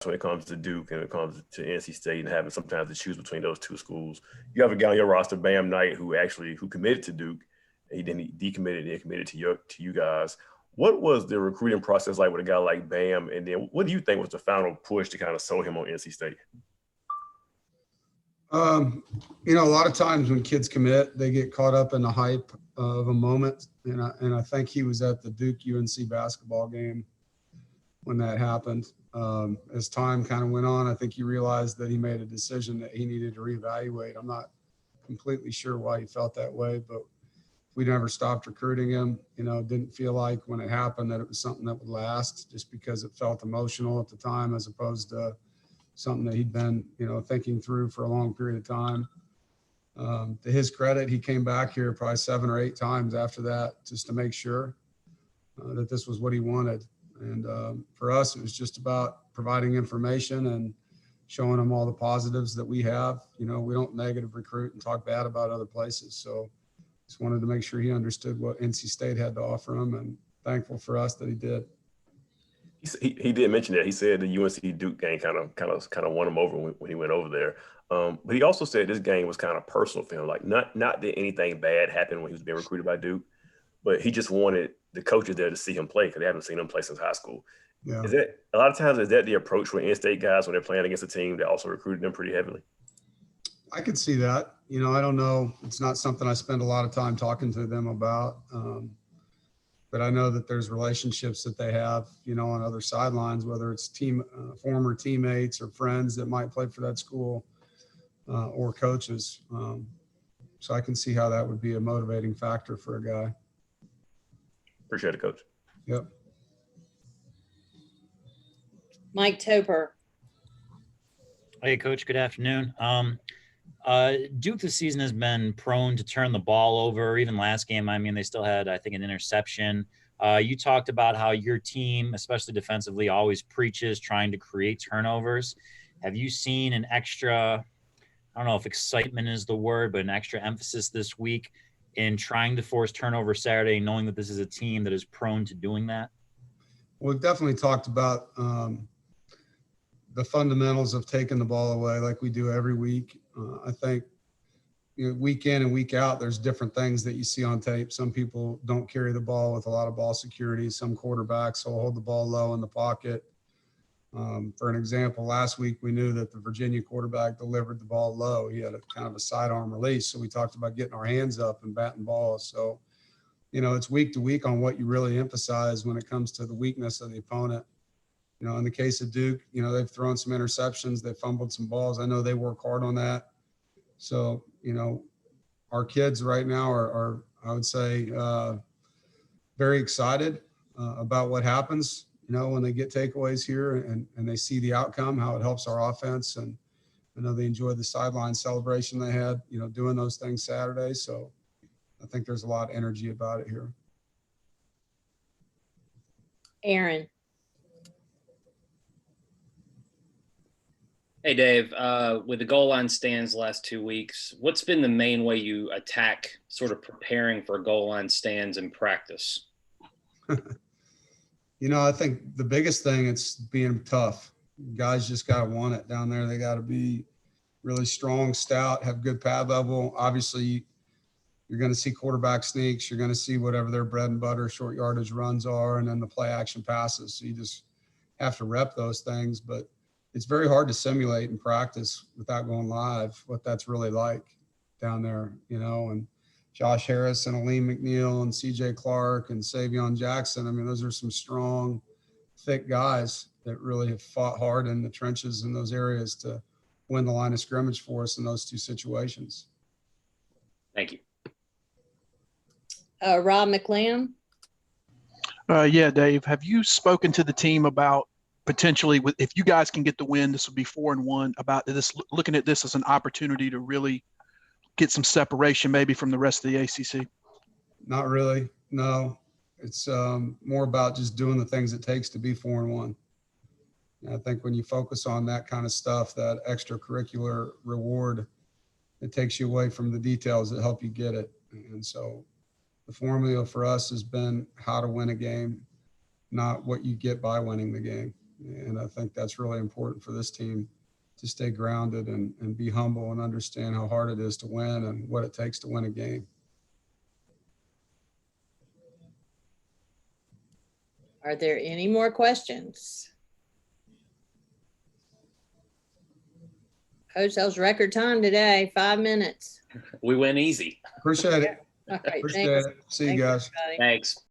when it comes to Duke and it comes to NC State and having sometimes to choose between those two schools. You have a guy on your roster, Bam Knight, who committed to Duke. He decommitted and committed to you guys. What was the recruiting process like with a guy like Bam? And then what do you think was the final push to kind of sell him on NC State? A lot of times when kids commit, they get caught up in the hype of a moment. And I think he was at the Duke UNC basketball game when that happened. As time kind of went on, I think he realized that he made a decision that he needed to reevaluate. I'm not completely sure why he felt that way, but we never stopped recruiting him. Didn't feel like when it happened that it was something that would last, just because it felt emotional at the time as opposed to something that he'd been, thinking through for a long period of time. To his credit, he came back here probably 7 or 8 times after that just to make sure that this was what he wanted. And for us, it was just about providing information and showing him all the positives that we have. We don't negative recruit and talk bad about other places. So just wanted to make sure he understood what NC State had to offer him, and thankful for us that he did. He did mention that. He said the UNC Duke game kind of won him over when he went over there. But he also said this game was kind of personal for him. Like not that anything bad happened when he was being recruited by Duke, but he just wanted the coaches there to see him play because they haven't seen him play since high school. Yeah. Is that a lot of times? Is that the approach for in-state guys when they're playing against a team that also recruited them pretty heavily? I could see that. I don't know. It's not something I spend a lot of time talking to them about. But I know that there's relationships that they have, on other sidelines, whether it's former teammates or friends that might play for that school or coaches. So I can see how that would be a motivating factor for a guy. Appreciate it, Coach. Yep. Mike Toper. Hey, Coach. Good afternoon. Duke this season has been prone to turn the ball over. Even last game, they still had, I think, an interception. You talked about how your team, especially defensively, always preaches trying to create turnovers. Have you seen an extra, I don't know if excitement is the word, but an extra emphasis this week in trying to force turnover Saturday, knowing that this is a team that is prone to doing that? Well, we've definitely talked about the fundamentals of taking the ball away like we do every week. I think week in and week out, there's different things that you see on tape. Some people don't carry the ball with a lot of ball security. Some quarterbacks will hold the ball low in the pocket. For an example, last week we knew that the Virginia quarterback delivered the ball low. He had a kind of a sidearm release. So we talked about getting our hands up and batting balls. So, it's week to week on what you really emphasize when it comes to the weakness of the opponent. In the case of Duke, they've thrown some interceptions. They fumbled some balls. I know they work hard on that. So, our kids right now are I would say, very excited about what happens, when they get takeaways here and they see the outcome, how it helps our offense. And I know they enjoyed the sideline celebration they had, doing those things Saturday. So I think there's a lot of energy about it here. Aaron. Hey, Dave, with the goal line stands the last 2 weeks, what's been the main way you attack sort of preparing for goal line stands in practice? I think the biggest thing, it's being tough. Guys just got to want it down there. They got to be really strong, stout, have good pad level. Obviously, you're going to see quarterback sneaks. You're going to see whatever their bread and butter short yardage runs are, and then the play action passes. So you just have to rep those things. But it's very hard to simulate in practice without going live what that's really like down there, and Josh Harris and Aleem McNeil and CJ Clark and Savion Jackson. Those are some strong, thick guys that really have fought hard in the trenches in those areas to win the line of scrimmage for us in those two situations. Thank you. Rob McLean. Yeah, Dave, have you spoken to the team about potentially, if you guys can get the win, this would be 4-1, about this, looking at this as an opportunity to really get some separation maybe from the rest of the ACC? Not really. No, it's more about just doing the things it takes to be 4-1. And I think when you focus on that kind of stuff, that extracurricular reward, it takes you away from the details that help you get it. And so the formula for us has been how to win a game, not what you get by winning the game. And I think that's really important for this team to stay grounded and be humble and understand how hard it is to win and what it takes to win a game. Are there any more questions? Coach, that was record time today, 5 minutes. We went easy. Appreciate it. All right, Appreciate thanks. it. See you Thanks, guys. everybody. Thanks.